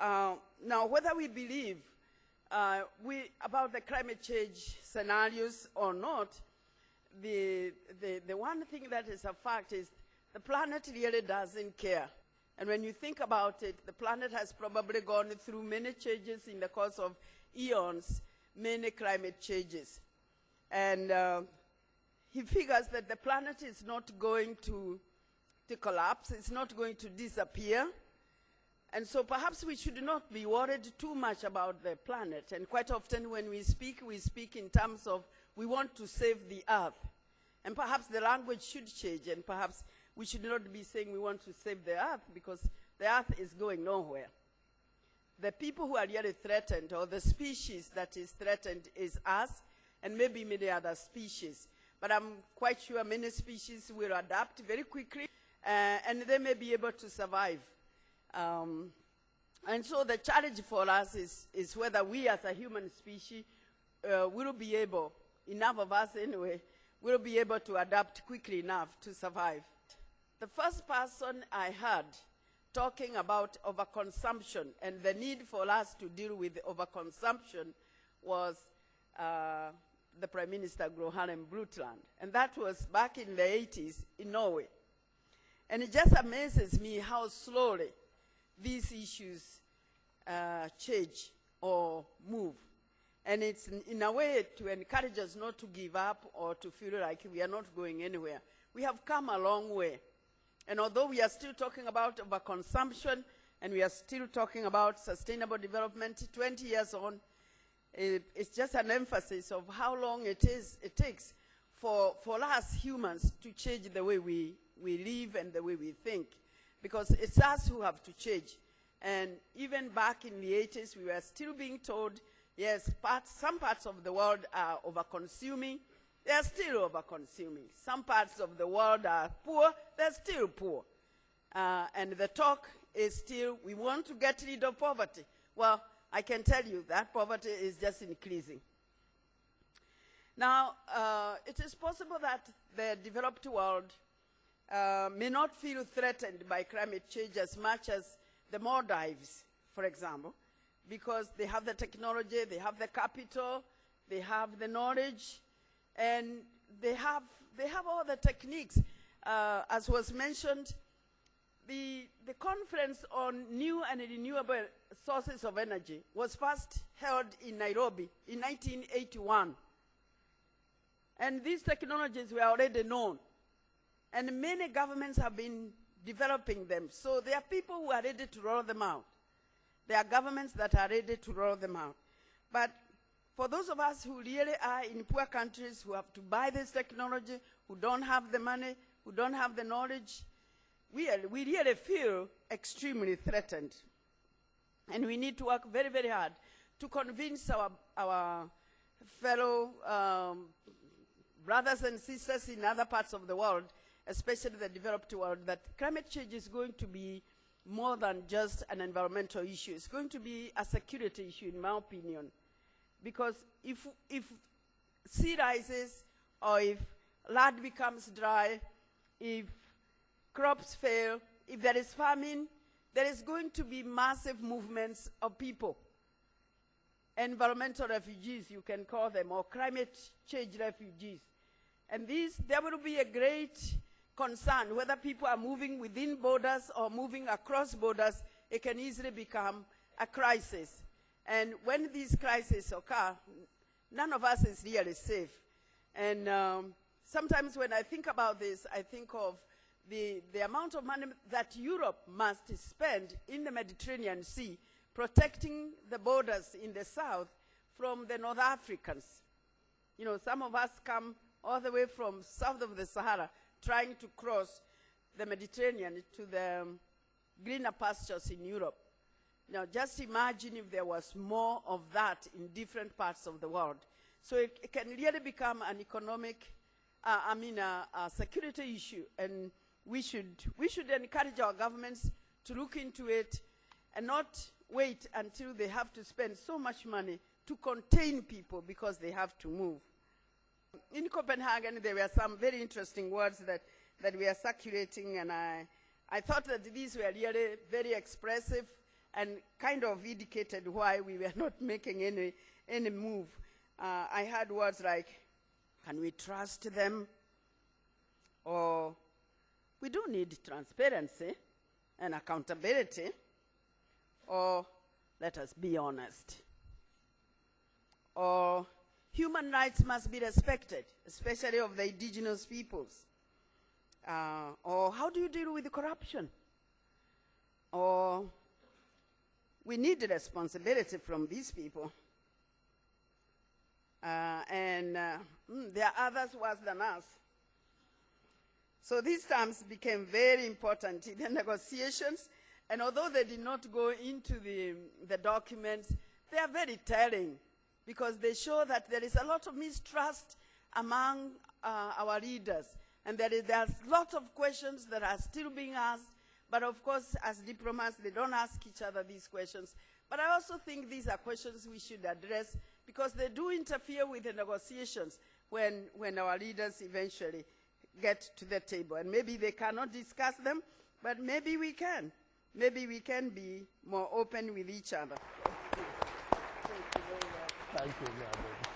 Now, whether we believe about the climate change scenarios or not, the one thing that is a fact is the planet really doesn't care. And when you think about it, the planet has probably gone through many changes in the course of eons, many climate changes. And he figures that the planet is not going to collapse, it's not going to disappear. And so perhaps we should not be worried too much about the planet. And quite often when we speak in terms of we want to save the earth. And perhaps the language should change, and perhaps we should not be saying we want to save the earth, because the earth is going nowhere. The people who are really threatened, or the species that is threatened, is us, and maybe many other species. But I'm quite sure many species will adapt very quickly, and they may be able to survive. And so the challenge for us is whether we as a human species will be able, enough of us anyway, will be able to adapt quickly enough to survive. The first person I heard talking about overconsumption and the need for us to deal with overconsumption was the Prime Minister Gro Harlem Brundtland. And that was back in the 80s in Norway. And it just amazes me how slowly these issues change or move. And it's in a way to encourage us not to give up or to feel like we are not going anywhere. We have come a long way. And although we are still talking about overconsumption and we are still talking about sustainable development 20 years on, it's just an emphasis of how long it takes for us humans to change the way we live and the way we think. Because it's us who have to change. And even back in the 80s, we were still being told, yes, some parts of the world are over-consuming. They are still over-consuming. Some parts of the world are poor. They're still poor. And the talk is still, we want to get rid of poverty. Well, I can tell you that poverty is just increasing. Now, it is possible that the developed world may not feel threatened by climate change as much as the Maldives, for example, because they have the technology, they have the capital, they have the knowledge, and they have all the techniques. As was mentioned, the conference on new and renewable sources of energy was first held in Nairobi in 1981. And these technologies were already known. And many governments have been developing them. So there are people who are ready to roll them out. There are governments that are ready to roll them out. But for those of us who really are in poor countries, who have to buy this technology, who don't have the money, who don't have the knowledge, we really feel extremely threatened. And we need to work very, very hard to convince our fellow brothers and sisters in other parts of the world, especially the developed world, that climate change is going to be more than just an environmental issue. It's going to be a security issue, in my opinion. Because if sea rises, or if land becomes dry, if crops fail, if there is famine, there is going to be massive movements of people. Environmental refugees, you can call them, or climate change refugees. And there will be a great concern whether people are moving within borders or moving across borders. It can easily become a crisis. And when these crises occur, none of us is really safe. And sometimes when I think about this, I think of the amount of money that Europe must spend in the Mediterranean Sea protecting the borders in the south from the North Africans. You know, some of us come all the way from south of the Sahara trying to cross the Mediterranean to the greener pastures in Europe. Now, just imagine if there was more of that in different parts of the world. So it can really become an economic, a security issue. And we should encourage our governments to look into it and not wait until they have to spend so much money to contain people because they have to move. In Copenhagen, there were some very interesting words that were circulating, and I thought that these were really very expressive and kind of indicated why we were not making any move. I heard words like, can we trust them? Or, we do need transparency and accountability. Or, let us be honest. Or, human rights must be respected, especially of the indigenous peoples. Or, how do you deal with corruption? Or, we need responsibility from these people. There are others worse than us. So these terms became very important in the negotiations, and although they did not go into the documents, they are very telling, because they show that there is a lot of mistrust among our leaders, and there's lots of questions that are still being asked, but of course, as diplomats, they don't ask each other these questions. But I also think these are questions we should address, because they do interfere with the negotiations when our leaders eventually get to the table. And maybe they cannot discuss them, but maybe we can. Maybe we can be more open with each other. Thank you very much. Thank you, Madam.